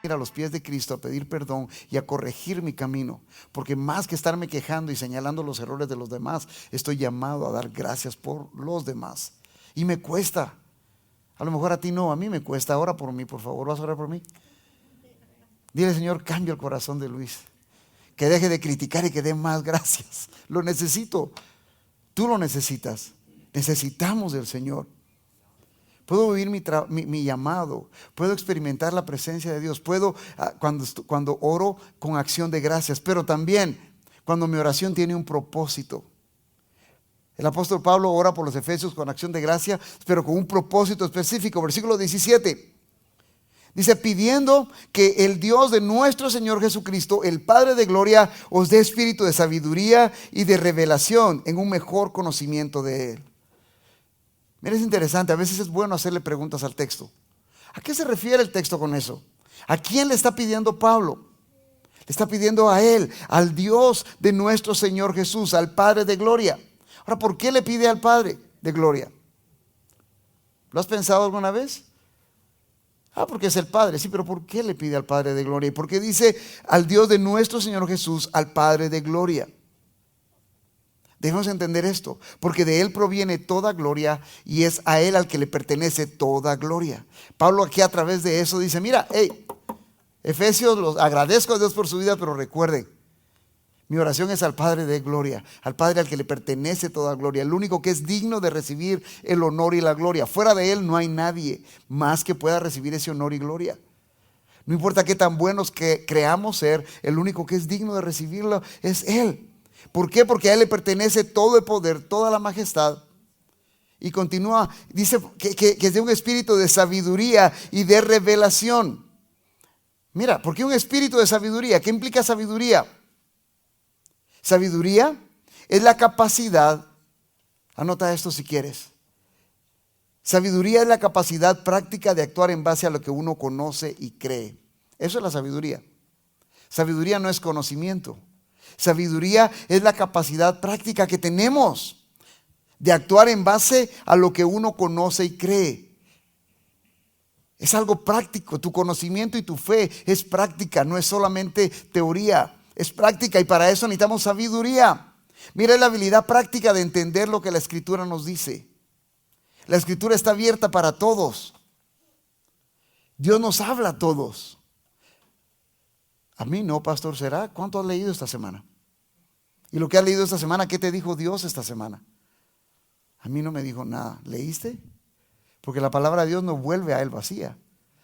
ir a los pies de Cristo a pedir perdón y a corregir mi camino, porque más que estarme quejando y señalando los errores de los demás, estoy llamado a dar gracias por los demás. Y me cuesta. A lo mejor a ti no, a mí me cuesta. Ora por mí, por favor. ¿Vas a orar por mí? Dile, Señor, cambia el corazón de Luis, que deje de criticar y que dé más gracias. Lo necesito. Tú lo necesitas. Necesitamos del Señor. Puedo vivir mi llamado, puedo experimentar la presencia de Dios, puedo cuando oro con acción de gracias, pero también cuando mi oración tiene un propósito. El apóstol Pablo ora por los efesios con acción de gracia, pero con un propósito específico. Versículo 17. Dice, pidiendo que el Dios de nuestro Señor Jesucristo, el Padre de gloria, os dé espíritu de sabiduría y de revelación en un mejor conocimiento de Él. Mira, es interesante, a veces es bueno hacerle preguntas al texto. ¿A qué se refiere el texto con eso? ¿A quién le está pidiendo Pablo? Le está pidiendo a Él, al Dios de nuestro Señor Jesús, al Padre de gloria. Ahora, ¿por qué le pide al Padre de gloria? ¿Lo has pensado alguna vez? Porque es el Padre, sí, pero ¿por qué le pide al Padre de gloria? ¿Y por qué dice al Dios de nuestro Señor Jesús, al Padre de gloria? Debemos entender esto, porque de Él proviene toda gloria y es a Él al que le pertenece toda gloria. Pablo aquí a través de eso dice, mira, Efesios, los agradezco a Dios por su vida, pero recuerden, mi oración es al Padre de gloria, al Padre al que le pertenece toda gloria, el único que es digno de recibir el honor y la gloria. Fuera de Él no hay nadie más que pueda recibir ese honor y gloria. No importa qué tan buenos que creamos ser, el único que es digno de recibirlo es Él. ¿Por qué? Porque a Él le pertenece todo el poder, toda la majestad. Y continúa, dice que es de un espíritu de sabiduría y de revelación. Mira, ¿por qué un espíritu de sabiduría? ¿Qué implica sabiduría? Sabiduría es la capacidad, anota esto si quieres. Sabiduría es la capacidad práctica de actuar en base a lo que uno conoce y cree. Eso es la sabiduría. Sabiduría no es conocimiento. Sabiduría es la capacidad práctica que tenemos de actuar en base a lo que uno conoce y cree. Es algo práctico. Tu conocimiento y tu fe es práctica, no es solamente teoría, es práctica, y para eso necesitamos sabiduría. Mira la habilidad práctica de entender lo que la Escritura nos dice. La Escritura está abierta para todos. Dios nos habla a todos. A mí no, pastor, ¿será? ¿Cuánto has leído esta semana? Y lo que has leído esta semana, ¿qué te dijo Dios esta semana? A mí no me dijo nada. ¿Leíste? Porque la palabra de Dios no vuelve a Él vacía,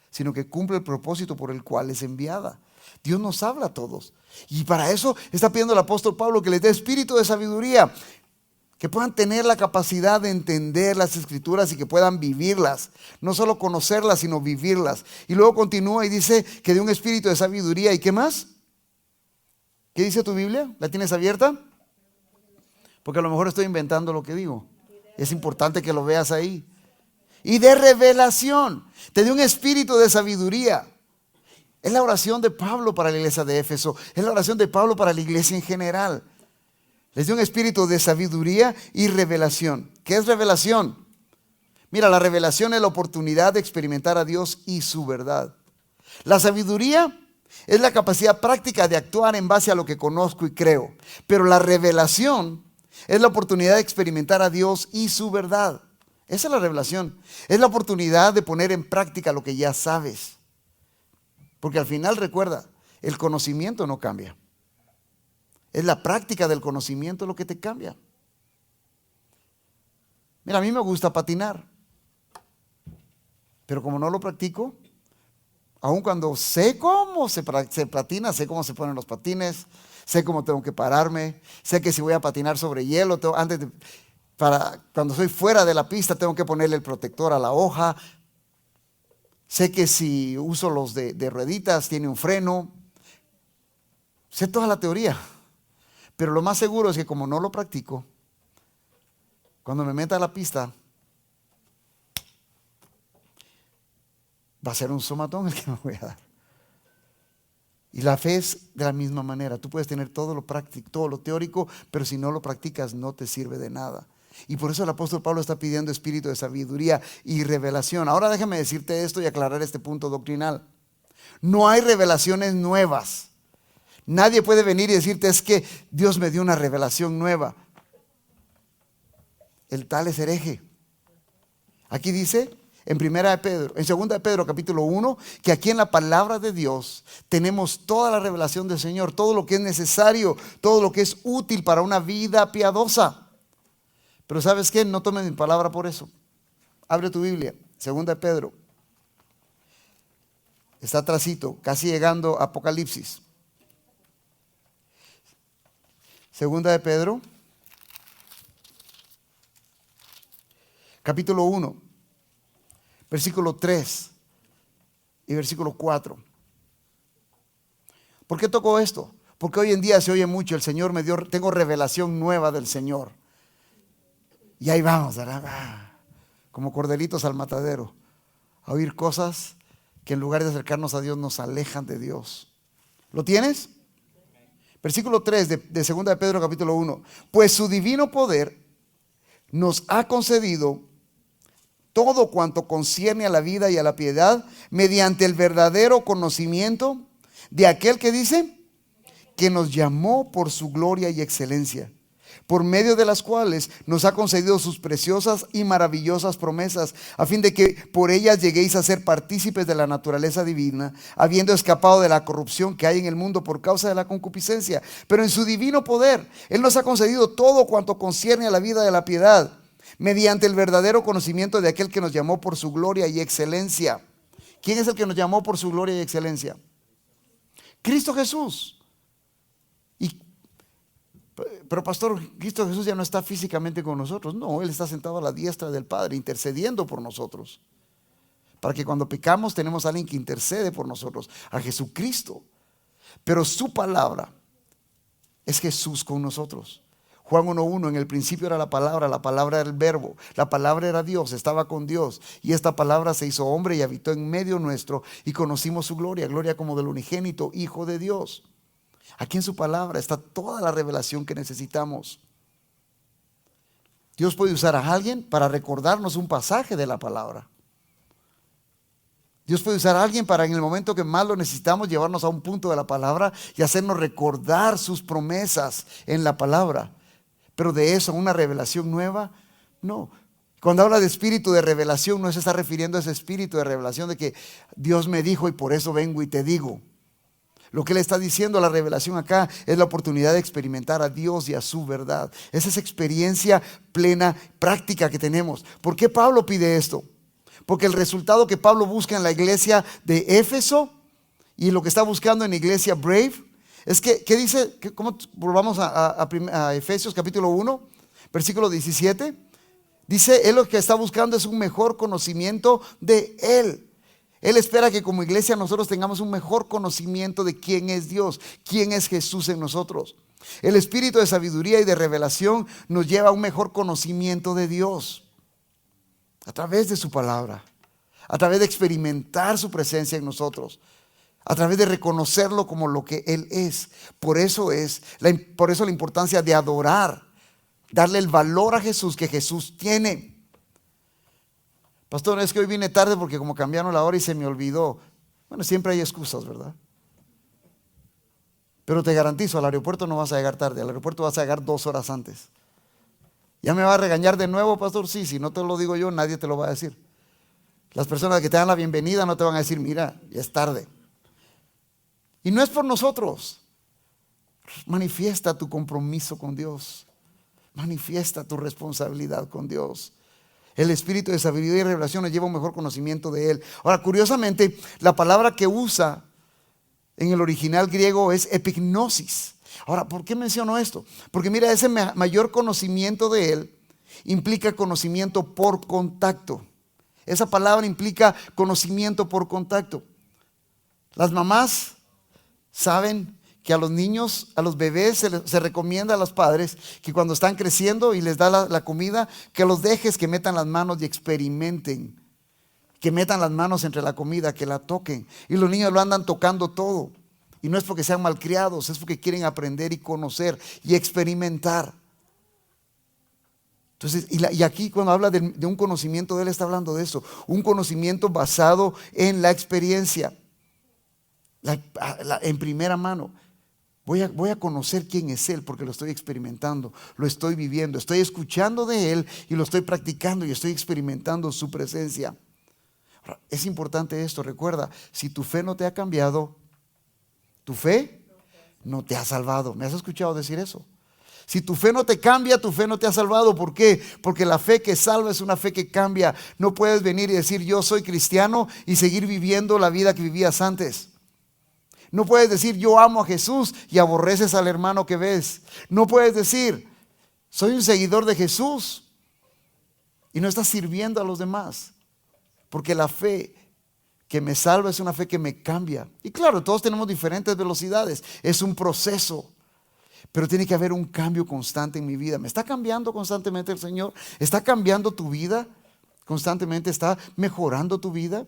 sino que cumple el propósito por el cual es enviada. Dios nos habla a todos. Y para eso está pidiendo el apóstol Pablo que les dé espíritu de sabiduría, que puedan tener la capacidad de entender las Escrituras y que puedan vivirlas. No solo conocerlas, sino vivirlas. Y luego continúa y dice que de un espíritu de sabiduría. ¿Y qué más? ¿Qué dice tu Biblia? ¿La tienes abierta? Porque a lo mejor estoy inventando lo que digo. Es importante que lo veas ahí. Y de revelación. Te dio un espíritu de sabiduría. Es la oración de Pablo para la iglesia de Éfeso. Es la oración de Pablo para la iglesia en general. Les dio un espíritu de sabiduría y revelación. ¿Qué es revelación? Mira, la revelación es la oportunidad de experimentar a Dios y su verdad. La sabiduría es la capacidad práctica de actuar en base a lo que conozco y creo. Pero la revelación es la oportunidad de experimentar a Dios y su verdad. Esa es la revelación. Es la oportunidad de poner en práctica lo que ya sabes. Porque al final, recuerda, el conocimiento no cambia. Es la práctica del conocimiento lo que te cambia. Mira, a mí me gusta patinar, pero como no lo practico, aun cuando sé cómo se patina, sé cómo se ponen los patines, sé cómo tengo que pararme, sé que si voy a patinar sobre hielo, cuando soy fuera de la pista tengo que ponerle el protector a la hoja, sé que si uso los de rueditas tiene un freno, sé toda la teoría. Pero lo más seguro es que como no lo practico, cuando me meta a la pista, va a ser un somatón el que me voy a dar. Y la fe es de la misma manera. Tú puedes tener todo lo práctico, todo lo teórico, pero si no lo practicas no te sirve de nada. Y por eso el apóstol Pablo está pidiendo espíritu de sabiduría y revelación. Ahora déjame decirte esto y aclarar este punto doctrinal. No hay revelaciones nuevas. Nadie puede venir y decirte es que Dios me dio una revelación nueva. El tal es hereje. Aquí dice en segunda de Pedro capítulo 1, que aquí en la palabra de Dios tenemos toda la revelación del Señor, todo lo que es necesario, todo lo que es útil para una vida piadosa. Pero ¿sabes qué? No tomes mi palabra por eso. Abre tu Biblia, segunda de Pedro. Está atrasito, casi llegando a Apocalipsis. Segunda de Pedro, capítulo 1, versículo 3 y versículo 4. ¿Por qué tocó esto? Porque hoy en día se oye mucho, el Señor me dio, tengo revelación nueva del Señor. Y ahí vamos, ¿verdad? Como corderitos al matadero, a oír cosas que en lugar de acercarnos a Dios nos alejan de Dios. ¿Lo tienes? Versículo 3 de 2 de Pedro capítulo 1. Pues su divino poder nos ha concedido todo cuanto concierne a la vida y a la piedad mediante el verdadero conocimiento de aquel que dice que nos llamó por su gloria y excelencia, por medio de las cuales nos ha concedido sus preciosas y maravillosas promesas, a fin de que por ellas lleguéis a ser partícipes de la naturaleza divina, habiendo escapado de la corrupción que hay en el mundo por causa de la concupiscencia. Pero en su divino poder, Él nos ha concedido todo cuanto concierne a la vida de la piedad, mediante el verdadero conocimiento de aquel que nos llamó por su gloria y excelencia. ¿Quién es el que nos llamó por su gloria y excelencia? Cristo Jesús. Pero pastor, Cristo Jesús ya no está físicamente con nosotros. No, Él está sentado a la diestra del Padre, intercediendo por nosotros. Para que cuando pecamos tenemos a alguien que intercede por nosotros, a Jesucristo. Pero su palabra es Jesús con nosotros. Juan 1:1, en el principio era la palabra era el verbo, la palabra era Dios, estaba con Dios, y esta palabra se hizo hombre y habitó en medio nuestro, y conocimos su gloria, gloria como del unigénito Hijo de Dios. Aquí en su palabra está toda la revelación que necesitamos. Dios puede usar a alguien para recordarnos un pasaje de la palabra. Dios puede usar a alguien para en el momento que más lo necesitamos llevarnos a un punto de la palabra y hacernos recordar sus promesas en la palabra. Pero de eso, una revelación nueva, no. Cuando habla de espíritu de revelación, no se está refiriendo a ese espíritu de revelación de que Dios me dijo y por eso vengo y te digo. Lo que le está diciendo la revelación acá es la oportunidad de experimentar a Dios y a su verdad. Es esa experiencia plena, práctica que tenemos. ¿Por qué Pablo pide esto? Porque el resultado que Pablo busca en la iglesia de Éfeso y lo que está buscando en la iglesia Brave es que, ¿qué dice? ¿Cómo volvamos a Efesios capítulo 1, versículo 17? Dice, él lo que está buscando es un mejor conocimiento de Él. Él espera que como iglesia nosotros tengamos un mejor conocimiento de quién es Dios, quién es Jesús en nosotros. El espíritu de sabiduría y de revelación nos lleva a un mejor conocimiento de Dios a través de su palabra, a través de experimentar su presencia en nosotros, a través de reconocerlo como lo que Él es. Por eso la importancia de adorar, darle el valor a Jesús que Jesús tiene. Pastor, es que hoy vine tarde porque como cambiaron la hora y se me olvidó. Bueno, siempre hay excusas, ¿verdad? Pero te garantizo, al aeropuerto no vas a llegar tarde, al aeropuerto vas a llegar 2 horas antes. ¿Ya me va a regañar de nuevo, pastor? Sí, si no te lo digo yo, nadie te lo va a decir. Las personas que te dan la bienvenida no te van a decir, mira, ya es tarde. Y no es por nosotros. Manifiesta tu compromiso con Dios. Manifiesta tu responsabilidad con Dios. El espíritu de sabiduría y revelación nos lleva a un mejor conocimiento de Él. Ahora, curiosamente, la palabra que usa en el original griego es epignosis. Ahora, ¿por qué menciono esto? Porque mira, ese mayor conocimiento de Él implica conocimiento por contacto. Esa palabra implica conocimiento por contacto. Las mamás saben que a los niños, a los bebés se recomienda a los padres que cuando están creciendo y les da la comida, que los dejes que metan las manos y experimenten, que metan las manos entre la comida, que la toquen. Y los niños lo andan tocando todo. Y no es porque sean malcriados, es porque quieren aprender y conocer y experimentar. Entonces, y aquí cuando habla de un conocimiento de Él, está hablando de eso, un conocimiento basado en la experiencia. en primera mano. Voy a conocer quién es Él porque lo estoy experimentando, lo estoy viviendo, estoy escuchando de Él y lo estoy practicando y estoy experimentando su presencia. Ahora, es importante esto, recuerda, si tu fe no te ha cambiado, tu fe no te ha salvado. ¿Me has escuchado decir eso? Si tu fe no te cambia, tu fe no te ha salvado. ¿Por qué? Porque la fe que salva es una fe que cambia. No puedes venir y decir yo soy cristiano y seguir viviendo la vida que vivías antes. No puedes decir yo amo a Jesús y aborreces al hermano que ves. No puedes decir soy un seguidor de Jesús y no estás sirviendo a los demás. Porque la fe que me salva es una fe que me cambia. Y claro, todos tenemos diferentes velocidades. Es un proceso. Pero tiene que haber un cambio constante en mi vida. ¿Me está cambiando constantemente el Señor? ¿Está cambiando tu vida constantemente? ¿Está mejorando tu vida?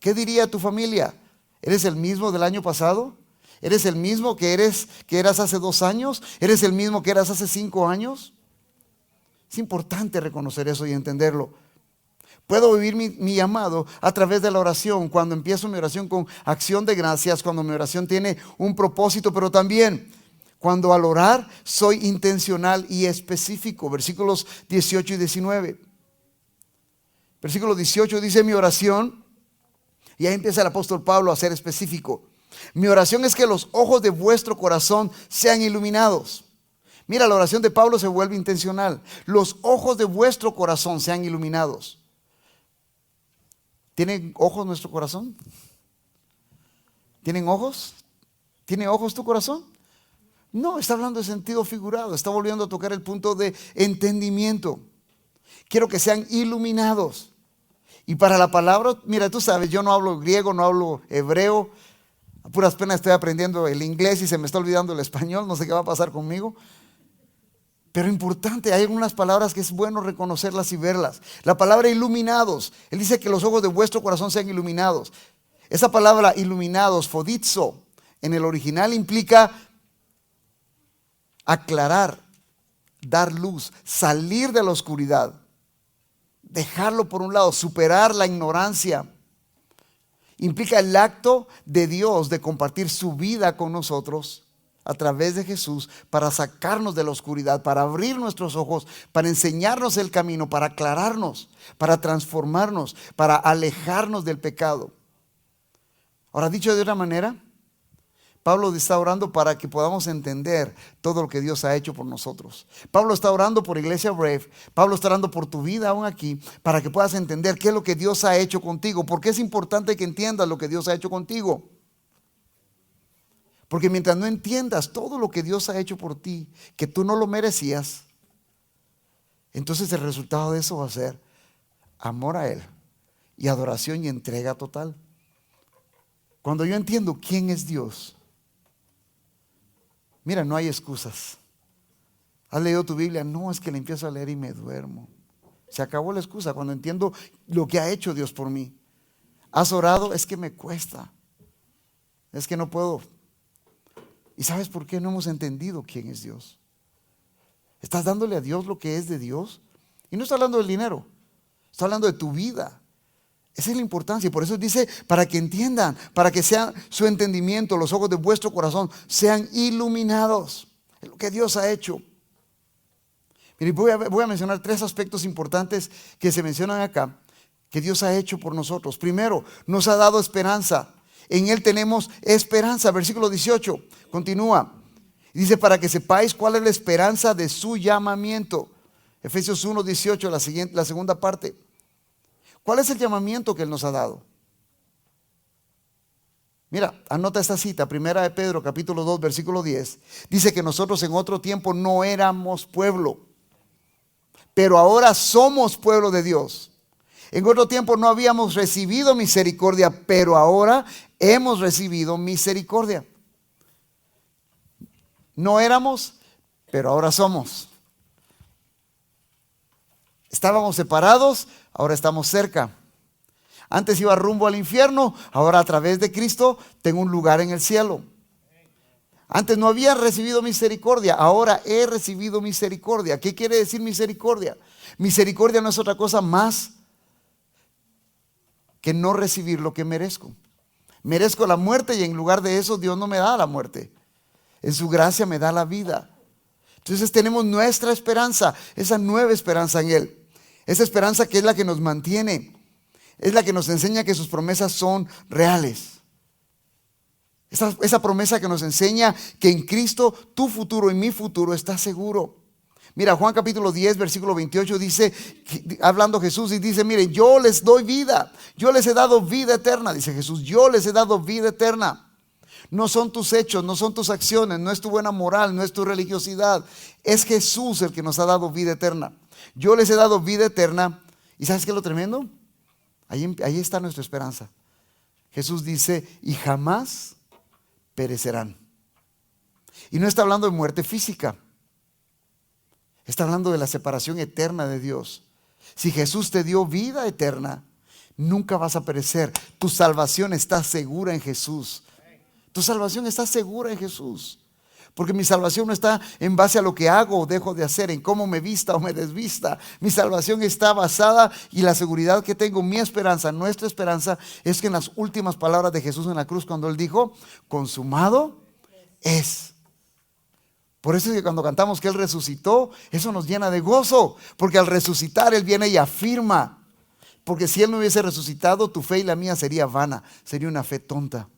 ¿Qué diría tu familia? ¿Eres el mismo del año pasado? ¿Eres el mismo que eras hace 2 años? ¿Eres el mismo que eras hace 5 años? Es importante reconocer eso y entenderlo. Puedo vivir mi llamado a través de la oración. Cuando empiezo mi oración con acción de gracias, cuando mi oración tiene un propósito, pero también cuando al orar soy intencional y específico. Versículos 18 y 19. Versículo 18 dice mi oración. Y ahí empieza el apóstol Pablo a ser específico. Mi oración es que los ojos de vuestro corazón sean iluminados. Mira, la oración de Pablo se vuelve intencional. Los ojos de vuestro corazón sean iluminados. ¿Tienen ojos nuestro corazón? ¿Tienen ojos? ¿Tiene ojos tu corazón? No, está hablando de sentido figurado. Está volviendo a tocar el punto de entendimiento. Quiero que sean iluminados. Y para la palabra, mira, tú sabes, yo no hablo griego, no hablo hebreo. A puras penas estoy aprendiendo el inglés y se me está olvidando el español. No sé qué va a pasar conmigo. Pero importante, hay algunas palabras que es bueno reconocerlas y verlas. La palabra iluminados. Él dice que los ojos de vuestro corazón sean iluminados. Esa palabra iluminados, fodizo, en el original implica aclarar, dar luz, salir de la oscuridad. Dejarlo por un lado, superar la ignorancia. Implica el acto de Dios de compartir su vida con nosotros a través de Jesús para sacarnos de la oscuridad, para abrir nuestros ojos, para enseñarnos el camino, para aclararnos, para transformarnos, para alejarnos del pecado. Ahora, dicho de otra manera, Pablo está orando para que podamos entender todo lo que Dios ha hecho por nosotros. Pablo está orando por Iglesia Brave. Pablo está orando por tu vida aún aquí para que puedas entender qué es lo que Dios ha hecho contigo. Porque es importante que entiendas lo que Dios ha hecho contigo. Porque mientras no entiendas todo lo que Dios ha hecho por ti, que tú no lo merecías, entonces el resultado de eso va a ser amor a Él y adoración y entrega total. Cuando yo entiendo quién es Dios, mira, no hay excusas. ¿Has leído tu Biblia? No, es que la empiezo a leer y me duermo. Se acabó la excusa cuando entiendo lo que ha hecho Dios por mí. ¿Has orado? Es que me cuesta. Es que no puedo. ¿Y sabes por qué no hemos entendido quién es Dios? ¿Estás dándole a Dios lo que es de Dios? Y no está hablando del dinero. Está hablando de tu vida. Esa es la importancia. Por eso dice, para que entiendan, para que sea su entendimiento, los ojos de vuestro corazón sean iluminados. Es lo que Dios ha hecho. Mire, voy a mencionar 3 aspectos importantes que se mencionan acá, que Dios ha hecho por nosotros. Primero, nos ha dado esperanza. En Él tenemos esperanza. Versículo 18, continúa. Dice, para que sepáis cuál es la esperanza de su llamamiento. Efesios 1, 18, la segunda parte. ¿Cuál es el llamamiento que Él nos ha dado? Mira, anota esta cita, 1 de Pedro, capítulo 2, versículo 10. Dice que nosotros en otro tiempo no éramos pueblo, pero ahora somos pueblo de Dios. En otro tiempo no habíamos recibido misericordia, pero ahora hemos recibido misericordia. No éramos, pero ahora somos. Estábamos separados, ahora estamos cerca. Antes iba rumbo al infierno, ahora a través de Cristo tengo un lugar en el cielo. Antes no había recibido misericordia, ahora he recibido misericordia. ¿Qué quiere decir misericordia? Misericordia no es otra cosa más que no recibir lo que merezco. Merezco la muerte y en lugar de eso Dios no me da la muerte. En su gracia me da la vida. Entonces tenemos nuestra esperanza, esa nueva esperanza en Él. Esa esperanza que es la que nos mantiene, es la que nos enseña que sus promesas son reales. Esa promesa que nos enseña que en Cristo tu futuro y mi futuro está seguro. Mira, Juan capítulo 10, versículo 28 dice, hablando Jesús, y dice, miren, yo les doy vida, yo les he dado vida eterna, dice Jesús, yo les he dado vida eterna. No son tus hechos, no son tus acciones, no es tu buena moral, no es tu religiosidad, es Jesús el que nos ha dado vida eterna. Yo les he dado vida eterna, ¿y sabes qué es lo tremendo? Ahí está nuestra esperanza. Jesús dice, y jamás perecerán. Y no está hablando de muerte física. Está hablando de la separación eterna de Dios. Si Jesús te dio vida eterna, nunca vas a perecer. Tu salvación está segura en Jesús. Tu salvación está segura en Jesús. Porque mi salvación no está en base a lo que hago o dejo de hacer, en cómo me vista o me desvista. Mi salvación está basada y la seguridad que tengo, mi esperanza, nuestra esperanza, es que en las últimas palabras de Jesús en la cruz, cuando Él dijo, consumado es. Por eso es que cuando cantamos que Él resucitó, eso nos llena de gozo, porque al resucitar Él viene y afirma. Porque si Él no hubiese resucitado, tu fe y la mía sería vana, sería una fe tonta.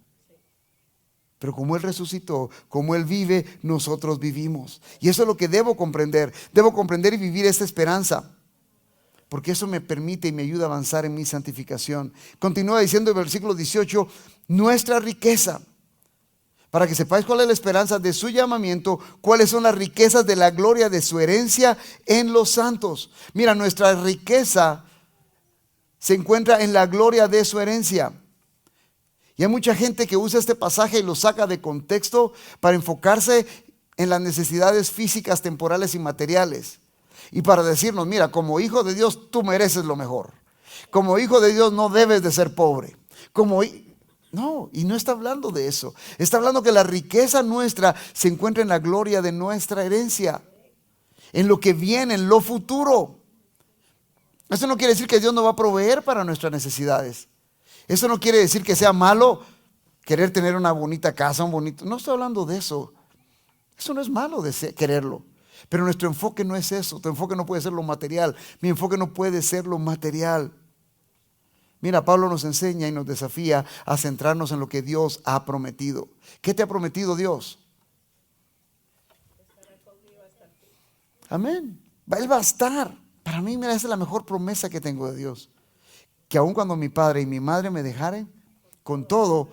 Pero como Él resucitó, como Él vive, nosotros vivimos. Y eso es lo que debo comprender y vivir esta esperanza, porque eso me permite y me ayuda a avanzar en mi santificación. Continúa diciendo el versículo 18, nuestra riqueza. Para que sepáis cuál es la esperanza de su llamamiento, cuáles son las riquezas de la gloria de su herencia en los santos. Mira, nuestra riqueza se encuentra en la gloria de su herencia. Y hay mucha gente que usa este pasaje y lo saca de contexto para enfocarse en las necesidades físicas, temporales y materiales. Y para decirnos, mira, como hijo de Dios tú mereces lo mejor. Como hijo de Dios no debes de ser pobre. No, y no está hablando de eso. Está hablando que la riqueza nuestra se encuentra en la gloria de nuestra herencia, en lo que viene, en lo futuro. Eso no quiere decir que Dios no va a proveer para nuestras necesidades. Eso no quiere decir que sea malo querer tener una bonita casa, no estoy hablando de eso. Eso no es malo quererlo. Pero nuestro enfoque no es eso. Tu enfoque no puede ser lo material. Mi enfoque no puede ser lo material. Mira, Pablo nos enseña y nos desafía a centrarnos en lo que Dios ha prometido. ¿Qué te ha prometido Dios? Amén. Él va a estar. Para mí, mira, esa es la mejor promesa que tengo de Dios. Que aun cuando mi padre y mi madre me dejaren, con todo,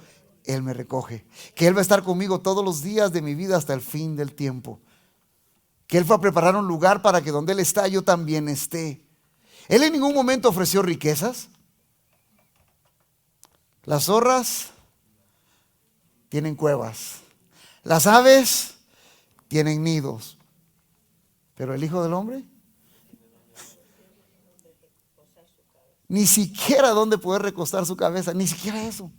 Él me recoge. Que Él va a estar conmigo todos los días de mi vida hasta el fin del tiempo. Que Él fue a preparar un lugar para que donde Él está, yo también esté. Él en ningún momento ofreció riquezas. Las zorras tienen cuevas. Las aves tienen nidos. Pero el Hijo del Hombre, ni siquiera dónde poder recostar su cabeza, ni siquiera eso.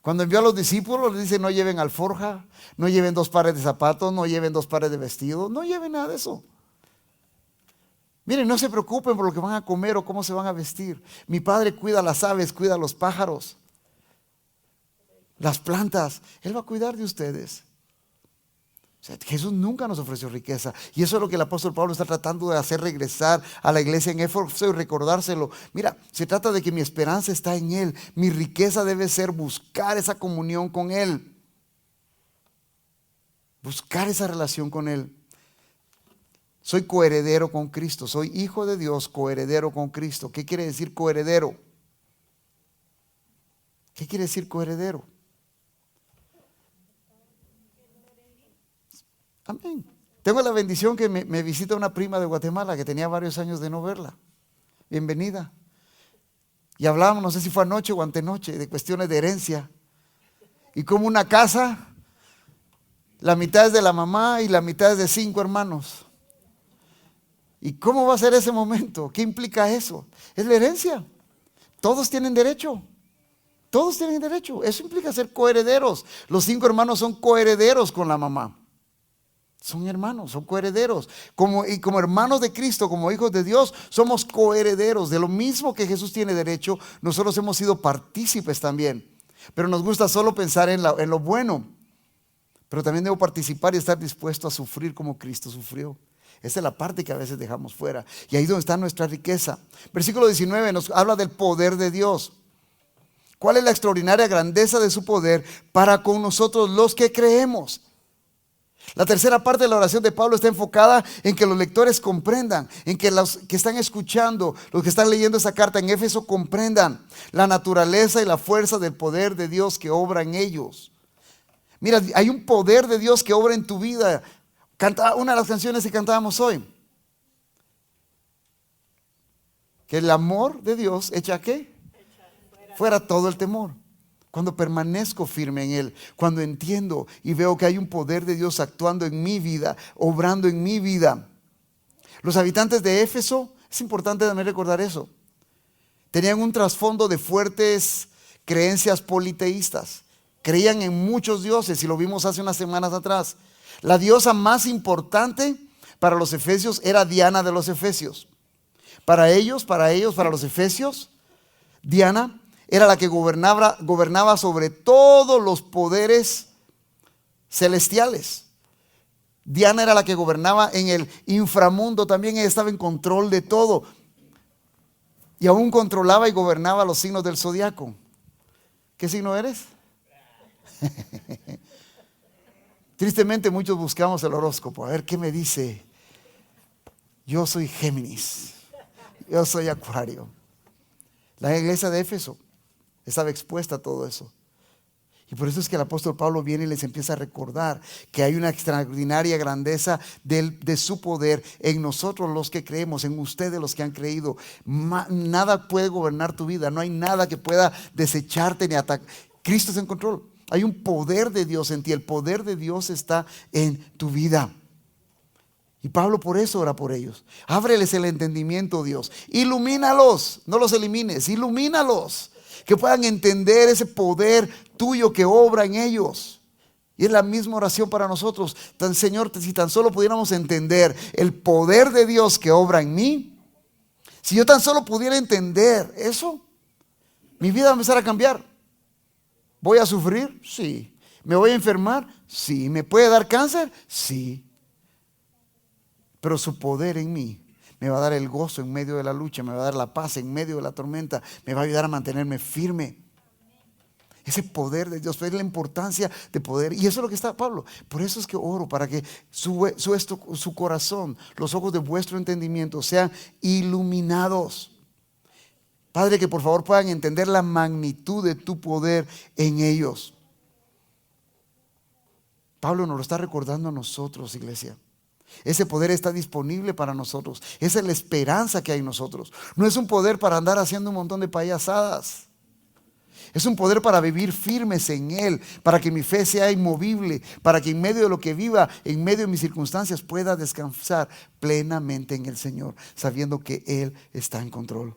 Cuando envió a los discípulos, les dice, no lleven alforja, no lleven 2 pares de zapatos, no lleven 2 pares de vestidos, no lleven nada de eso. Miren, no se preocupen por lo que van a comer o cómo se van a vestir. Mi Padre cuida las aves, cuida los pájaros, las plantas. Él va a cuidar de ustedes. O sea, Jesús nunca nos ofreció riqueza. Y eso es lo que el apóstol Pablo está tratando de hacer regresar a la iglesia en Éfeso y recordárselo. Mira, se trata de que mi esperanza está en Él. Mi riqueza debe ser buscar esa comunión con Él. Buscar esa relación con Él. Soy coheredero con Cristo. Soy hijo de Dios, coheredero con Cristo. ¿Qué quiere decir coheredero? ¿Qué quiere decir coheredero? Amén. Tengo la bendición que me visita una prima de Guatemala que tenía varios años de no verla. Bienvenida. Y hablábamos, no sé si fue anoche o antenoche, de cuestiones de herencia. Y como una casa, la mitad es de la mamá y la mitad es de 5 hermanos. ¿Y cómo va a ser ese momento? ¿Qué implica eso? Es la herencia. Todos tienen derecho. Todos tienen derecho. Eso implica ser coherederos. Los 5 hermanos son coherederos con la mamá. Son hermanos, son coherederos. Como hermanos de Cristo, como hijos de Dios, somos coherederos. De lo mismo que Jesús tiene derecho, nosotros hemos sido partícipes también. Pero nos gusta solo pensar en lo bueno. Pero también debo participar y estar dispuesto a sufrir como Cristo sufrió. Esa es la parte que a veces dejamos fuera. Y ahí es donde está nuestra riqueza. Versículo 19 nos habla del poder de Dios. ¿Cuál es la extraordinaria grandeza de su poder para con nosotros los que creemos? La tercera parte de la oración de Pablo está enfocada en que los lectores comprendan, en que los que están escuchando, los que están leyendo esa carta en Éfeso comprendan la naturaleza y la fuerza del poder de Dios que obra en ellos. Mira, hay un poder de Dios que obra en tu vida. Una de las canciones que cantábamos hoy, que el amor de Dios echa ¿qué? Fuera todo el temor. Cuando permanezco firme en Él, cuando entiendo y veo que hay un poder de Dios actuando en mi vida, obrando en mi vida. Los habitantes de Éfeso, es importante también recordar eso, tenían un trasfondo de fuertes creencias politeístas. Creían en muchos dioses y lo vimos hace unas semanas atrás. La diosa más importante para los efesios era Diana de los Efesios. Para los efesios, Diana era la que gobernaba sobre todos los poderes celestiales. Diana era la que gobernaba en el inframundo también. Ella estaba en control de todo. Y aún controlaba y gobernaba los signos del zodiaco. ¿Qué signo eres? Tristemente muchos buscamos el horóscopo. A ver qué me dice. Yo soy Géminis. Yo soy Acuario. La iglesia de Éfeso estaba expuesta a todo eso. Y por eso es que el apóstol Pablo viene y les empieza a recordar que hay una extraordinaria grandeza de su poder en nosotros los que creemos, en ustedes los que han creído. Nada puede gobernar tu vida, no hay nada que pueda desecharte ni atacar. Cristo está en control. Hay un poder de Dios en ti, el poder de Dios está en tu vida. Y Pablo por eso ora por ellos. Ábreles el entendimiento, Dios. Ilumínalos, no los elimines, ilumínalos. Que puedan entender ese poder tuyo que obra en ellos. Y es la misma oración para nosotros. Señor, si tan solo pudiéramos entender el poder de Dios que obra en mí. Si yo tan solo pudiera entender eso, mi vida va a empezar a cambiar. ¿Voy a sufrir? Sí. ¿Me voy a enfermar? Sí. ¿Me puede dar cáncer? Sí. Pero su poder en mí me va a dar el gozo en medio de la lucha, me va a dar la paz en medio de la tormenta, me va a ayudar a mantenerme firme. Ese poder de Dios, es la importancia de poder. Y eso es lo que está Pablo. Por eso es que oro, para que su corazón, los ojos de vuestro entendimiento sean iluminados. Padre, que por favor puedan entender la magnitud de tu poder en ellos. Pablo nos lo está recordando a nosotros, iglesia. Ese poder está disponible para nosotros. Esa es la esperanza que hay en nosotros. No es un poder para andar haciendo un montón de payasadas. Es un poder para vivir firmes en Él, para que mi fe sea inmovible, para que en medio de lo que viva, en medio de mis circunstancias, pueda descansar plenamente en el Señor, sabiendo que Él está en control.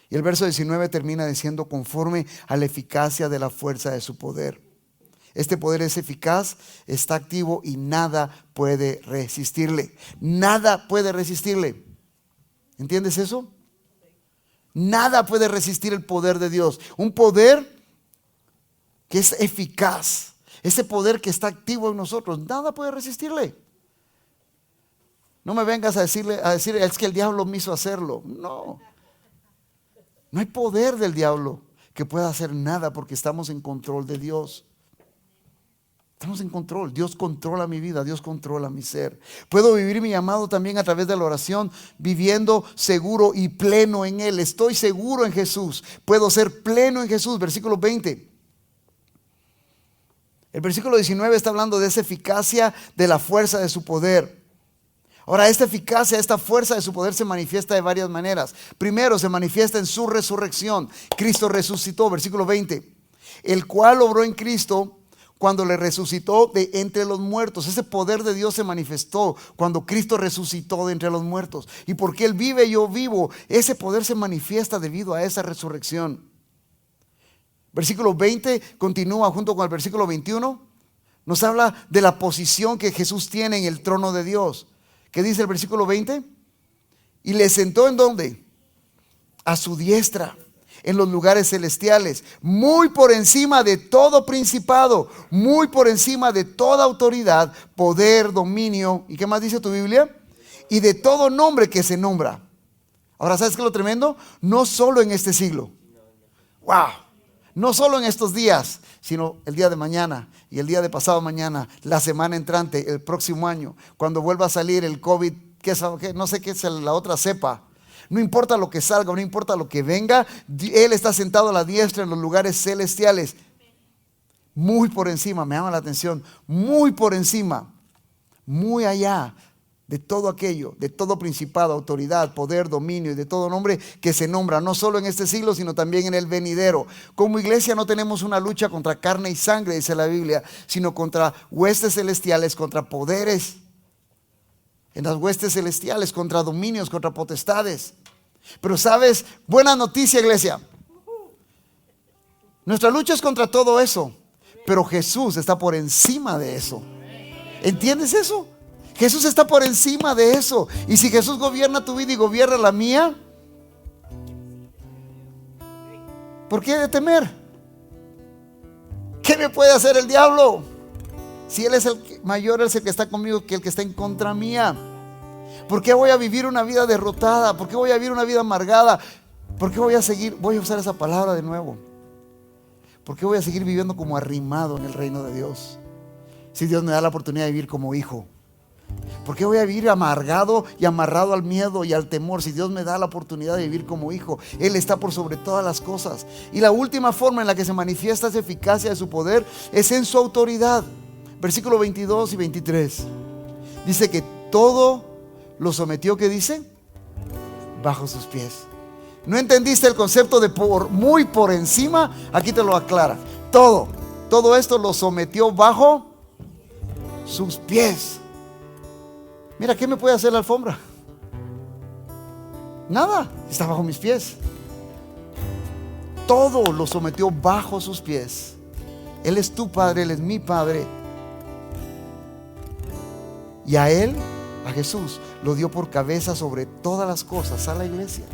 Y el verso 19 termina diciendo: conforme a la eficacia de la fuerza de su poder. Este poder es eficaz, está activo y nada puede resistirle. Nada puede resistirle. ¿Entiendes eso? Nada puede resistir el poder de Dios. Un poder que es eficaz. Ese poder que está activo en nosotros. Nada puede resistirle. No me vengas a decir es que el diablo me hizo hacerlo. No. No hay poder del diablo que pueda hacer nada, porque estamos en control de Dios. Estamos en control. Dios controla mi vida, Dios controla mi ser. Puedo vivir mi llamado también a través de la oración, viviendo seguro y pleno en Él. Estoy seguro en Jesús. Puedo ser pleno en Jesús. Versículo 20. El versículo 19 está hablando de esa eficacia de la fuerza de su poder. Ahora, esta eficacia, esta fuerza de su poder se manifiesta de varias maneras. Primero, se manifiesta en su resurrección. Cristo resucitó, versículo 20. El cual obró en Cristo cuando le resucitó de entre los muertos. Ese poder de Dios se manifestó cuando Cristo resucitó de entre los muertos. Y porque Él vive, yo vivo. Ese poder se manifiesta debido a esa resurrección. Versículo 20 continúa junto con el versículo 21. Nos habla de la posición que Jesús tiene en el trono de Dios. ¿Qué dice el versículo 20? Y le sentó ¿en dónde? A su diestra, en los lugares celestiales, muy por encima de todo principado, muy por encima de toda autoridad, poder, dominio. ¿Y qué más dice tu Biblia? Y de todo nombre que se nombra. Ahora, ¿sabes qué es lo tremendo? No solo en este siglo. ¡Wow! No solo en estos días, sino el día de mañana y el día de pasado mañana, la semana entrante, el próximo año, cuando vuelva a salir el COVID, no sé qué es la otra cepa. No importa lo que salga, no importa lo que venga, Él está sentado a la diestra en los lugares celestiales. Muy por encima, me llama la atención, muy por encima, muy allá de todo aquello, de todo principado, autoridad, poder, dominio y de todo nombre que se nombra, no solo en este siglo, sino también en el venidero. Como iglesia no tenemos una lucha contra carne y sangre, dice la Biblia, sino contra huestes celestiales, contra poderes en las huestes celestiales, contra dominios, contra potestades. Pero sabes, buena noticia, iglesia, nuestra lucha es contra todo eso, pero Jesús está por encima de eso. ¿Entiendes eso? Jesús está por encima de eso. Y si Jesús gobierna tu vida y gobierna la mía, ¿por qué de temer? ¿Qué me puede hacer el diablo? Si Él es el mayor, Él es el que está conmigo, que el que está en contra mía. ¿Por qué voy a vivir una vida derrotada? ¿Por qué voy a vivir una vida amargada? ¿Por qué voy a usar esa palabra de nuevo? ¿Por qué voy a seguir viviendo como arrimado en el reino de Dios? Si Dios me da la oportunidad de vivir como hijo. ¿Por qué voy a vivir amargado y amarrado al miedo y al temor si Dios me da la oportunidad de vivir como hijo? Él está por sobre todas las cosas. Y la última forma en la que se manifiesta esa eficacia de su poder es en su autoridad. Versículos 22 y 23. Dice que todo lo sometió, ¿qué dice? Bajo sus pies. ¿No entendiste el concepto de muy por encima? Aquí te lo aclara. Todo esto lo sometió bajo sus pies. Mira, ¿qué me puede hacer la alfombra? Nada, está bajo mis pies. Todo lo sometió bajo sus pies. Él es tu Padre, Él es mi Padre. Y a Él, a Jesús, lo dio por cabeza sobre todas las cosas a la iglesia.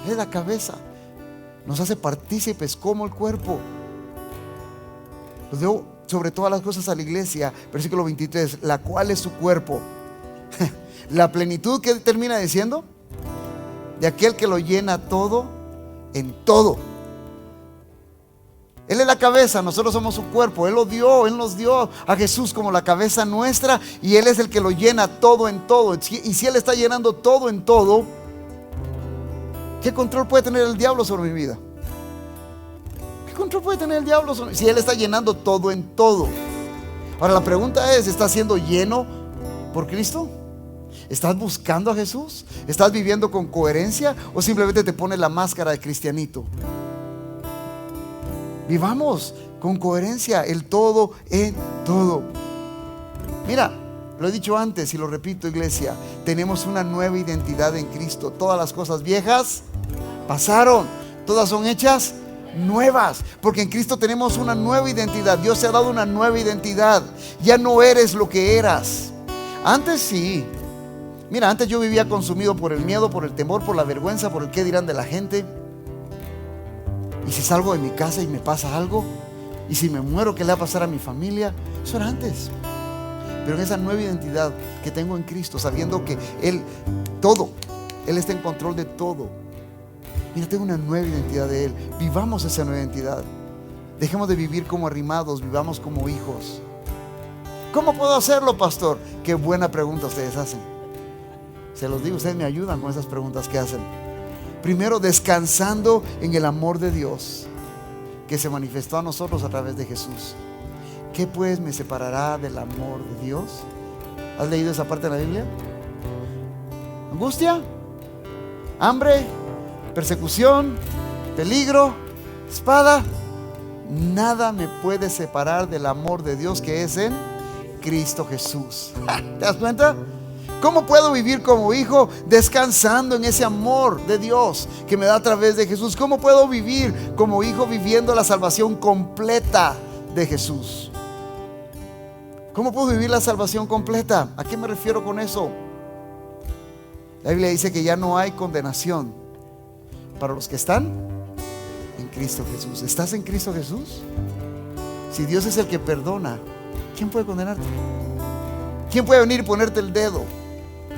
Él es la cabeza. Nos hace partícipes como el cuerpo. Lo dio sobre todas las cosas a la iglesia. Versículo 23, la cual es su cuerpo. La plenitud, que termina diciendo, de aquel que lo llena todo en todo. Él es la cabeza, nosotros somos su cuerpo. Él nos dio a Jesús como la cabeza nuestra, y Él es el que lo llena todo en todo. Y si Él está llenando todo en todo, ¿qué control puede tener el diablo sobre mi vida? ¿Qué control puede tener el diablo si Él está llenando todo en todo? Ahora la pregunta es, ¿estás siendo lleno por Cristo? ¿Estás buscando a Jesús? ¿Estás viviendo con coherencia o simplemente te pones la máscara de cristianito? Vivamos con coherencia, el todo en todo. Mira, lo he dicho antes y lo repito, iglesia, tenemos una nueva identidad en Cristo. Todas las cosas viejas pasaron, todas son hechas nuevas, porque en Cristo tenemos una nueva identidad. Dios te ha dado una nueva identidad. Ya no eres lo que eras. Antes sí. Mira, antes yo vivía consumido por el miedo, por el temor, por la vergüenza, por el qué dirán de la gente. Y si salgo de mi casa y me pasa algo, y si me muero, ¿qué le va a pasar a mi familia? Eso era antes. Pero en esa nueva identidad que tengo en Cristo, sabiendo que Él está en control de todo. Mira, tengo una nueva identidad de Él. Vivamos esa nueva identidad. Dejemos de vivir como arrimados, vivamos como hijos. ¿Cómo puedo hacerlo, pastor? Qué buena pregunta ustedes hacen. Se los digo, ustedes me ayudan con esas preguntas que hacen. Primero, descansando en el amor de Dios que se manifestó a nosotros a través de Jesús. ¿Qué pues me separará del amor de Dios? ¿Has leído esa parte de la Biblia? ¿Angustia? ¿Hambre? ¿Persecución? ¿Peligro? ¿Espada? Nada me puede separar del amor de Dios que es en Cristo Jesús. ¿Te das cuenta? ¿Cómo puedo vivir como hijo? Descansando en ese amor de Dios que me da a través de Jesús. ¿Cómo puedo vivir como hijo viviendo la salvación completa de Jesús? ¿Cómo puedo vivir la salvación completa? ¿A qué me refiero con eso? La Biblia dice que ya no hay condenación para los que están Cristo Jesús. ¿Estás en Cristo Jesús? Si Dios es el que perdona, ¿quién puede condenarte? ¿Quién puede venir y ponerte el dedo?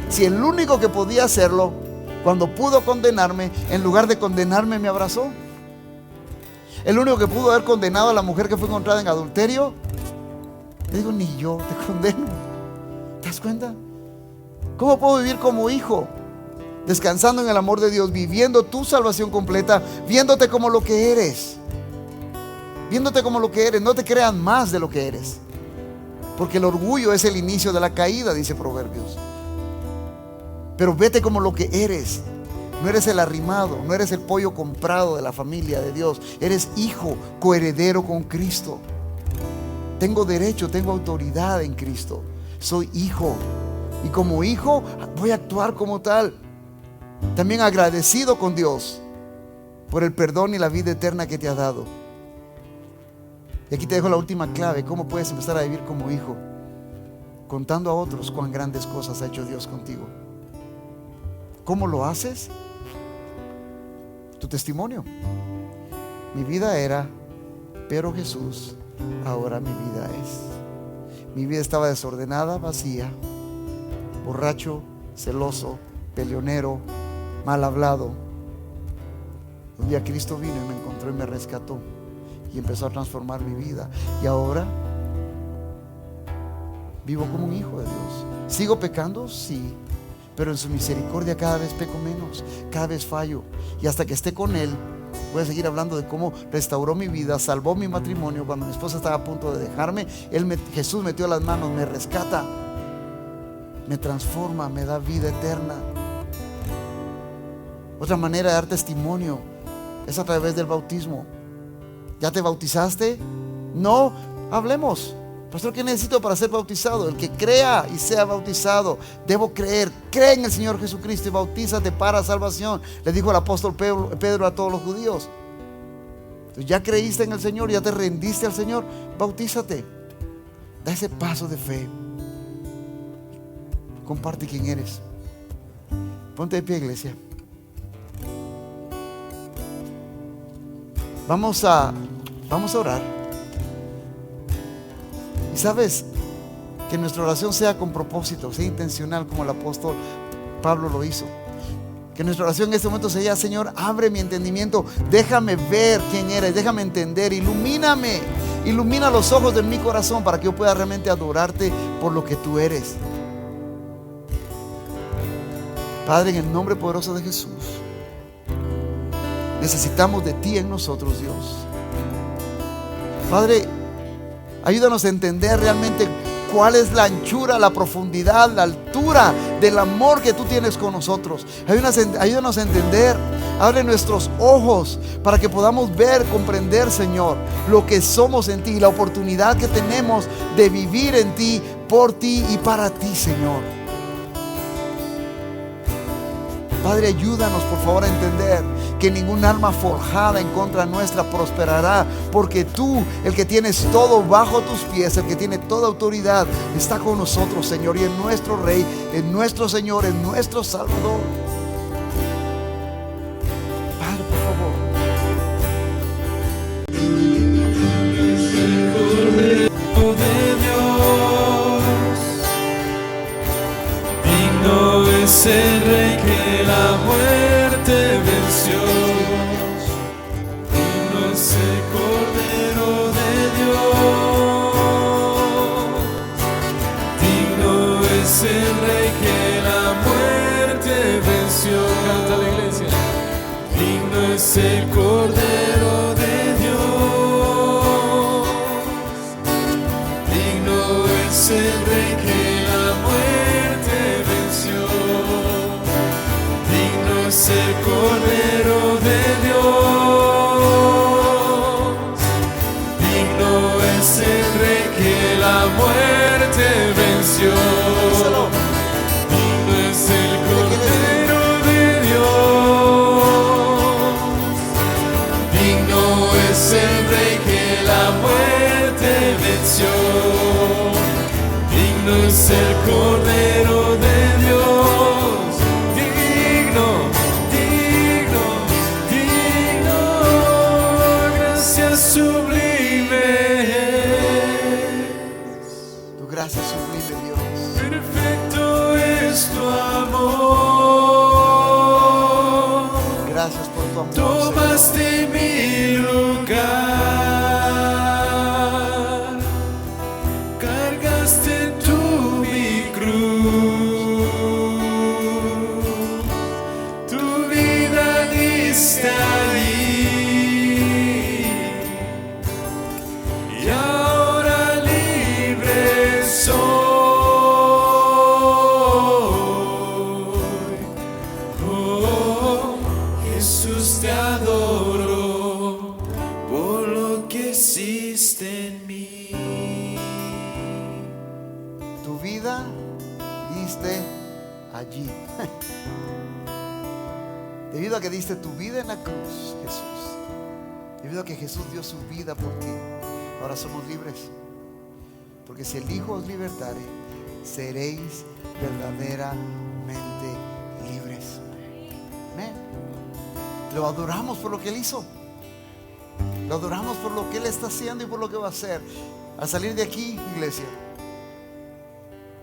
Si el único que podía hacerlo, cuando pudo condenarme, en lugar de condenarme, me abrazó. El único que pudo haber condenado a la mujer que fue encontrada en adulterio, le digo, ni yo te condeno. ¿Te das cuenta? ¿Cómo puedo vivir como hijo? Descansando en el amor de Dios, viviendo tu salvación completa, viéndote como lo que eres. Viéndote como lo que eres, no te crean más de lo que eres. Porque el orgullo es el inicio de la caída, dice Proverbios. Pero vete como lo que eres. No eres el arrimado, no eres el pollo comprado de la familia de Dios. Eres hijo, coheredero con Cristo. Tengo derecho, tengo autoridad en Cristo. Soy hijo. Y como hijo voy a actuar como tal. También agradecido con Dios por el perdón y la vida eterna que te ha dado. Y aquí te dejo la última clave. ¿Cómo puedes empezar a vivir como hijo? Contando a otros cuán grandes cosas ha hecho Dios contigo. ¿Cómo lo haces? Tu testimonio. Mi vida era, pero Jesús, ahora mi vida es. Mi vida estaba desordenada, vacía, borracho, celoso, peleonero, mal hablado. Un día Cristo vino y me encontró y me rescató y empezó a transformar mi vida. Y ahora vivo como un hijo de Dios. ¿Sigo pecando? Sí. Pero en su misericordia cada vez peco menos, cada vez fallo. Y hasta que esté con Él, voy a seguir hablando de cómo restauró mi vida, salvó mi matrimonio. Cuando mi esposa estaba a punto de dejarme, Jesús metió las manos, me rescata, me transforma, me da vida eterna. Otra manera de dar testimonio es a través del bautismo. ¿Ya te bautizaste? No, hablemos. Pastor, ¿qué necesito para ser bautizado? El que crea y sea bautizado. Debo creer. Cree en el Señor Jesucristo y bautízate para salvación. Le dijo el apóstol Pedro a todos los judíos. Entonces, ya creíste en el Señor, ya te rendiste al Señor, bautízate. Da ese paso de fe. Comparte quién eres. Ponte de pie, iglesia. Vamos a orar. Y sabes, que nuestra oración sea con propósito, sea intencional, como el apóstol Pablo lo hizo. Que nuestra oración en este momento sea: Señor, abre mi entendimiento, déjame ver quién eres, déjame entender, ilumíname, ilumina los ojos de mi corazón para que yo pueda realmente adorarte por lo que tú eres. Padre, en el nombre poderoso de Jesús, necesitamos de ti en nosotros, Dios. Padre, ayúdanos a entender realmente cuál es la anchura, la profundidad, la altura del amor que tú tienes con nosotros. Ayúdanos a entender. Abre nuestros ojos para que podamos ver, comprender, Señor, lo que somos en ti y la oportunidad que tenemos de vivir en ti, por ti y para ti, Señor. Padre, ayúdanos por favor a entender que ningún arma forjada en contra nuestra prosperará, porque tú, el que tienes todo bajo tus pies, el que tiene toda autoridad, está con nosotros, Señor, y en nuestro Rey, en nuestro Señor, en nuestro Salvador. Padre, por favor. De Dios, digno es el Rey que la muerte venció. Digno es el Cordero de Dios. Digno es el Rey que la muerte venció. Canta la iglesia. Digno es el Cordero de Dios. Digno es el Rey que la muerte venció. Digno es el Cordero de Dios. Digno es el Rey que la muerte venció. Digno es el Cordero de Dios. Digno es el Rey que la muerte venció. Digno es el Cordero de Dios. Digno, digno, digno. gracia sublime, Dios. Perfecto es tu amor. Gracias por tu amor, Tomaste mi lugar, cargaste tú mi cruz, tu vida diste allí, y ahora libre soy. Oh, Jesús, te adoro por lo que hiciste en mí. Tu vida diste allí. Debido a que diste tu vida en la cruz, Jesús. Debido a que Jesús dio su vida por ti, ahora somos libres. Porque si el Hijo os libertare, seréis verdaderamente libres. Amén. Lo adoramos por lo que Él hizo. Lo adoramos por lo que Él está haciendo y por lo que va a hacer. Al salir de aquí, iglesia,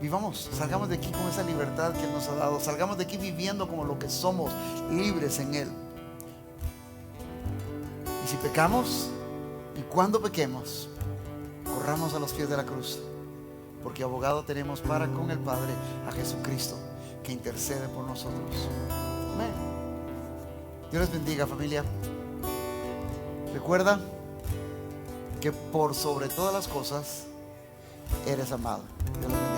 vivamos, salgamos de aquí con esa libertad que Él nos ha dado. Salgamos de aquí viviendo como lo que somos, libres en Él. Y si pecamos, y cuando pequemos, corramos a los pies de la cruz, porque abogado tenemos para con el Padre a Jesucristo, que intercede por nosotros. Amén. Dios les bendiga, familia. Recuerda que por sobre todas las cosas eres amado. Dios les bendiga.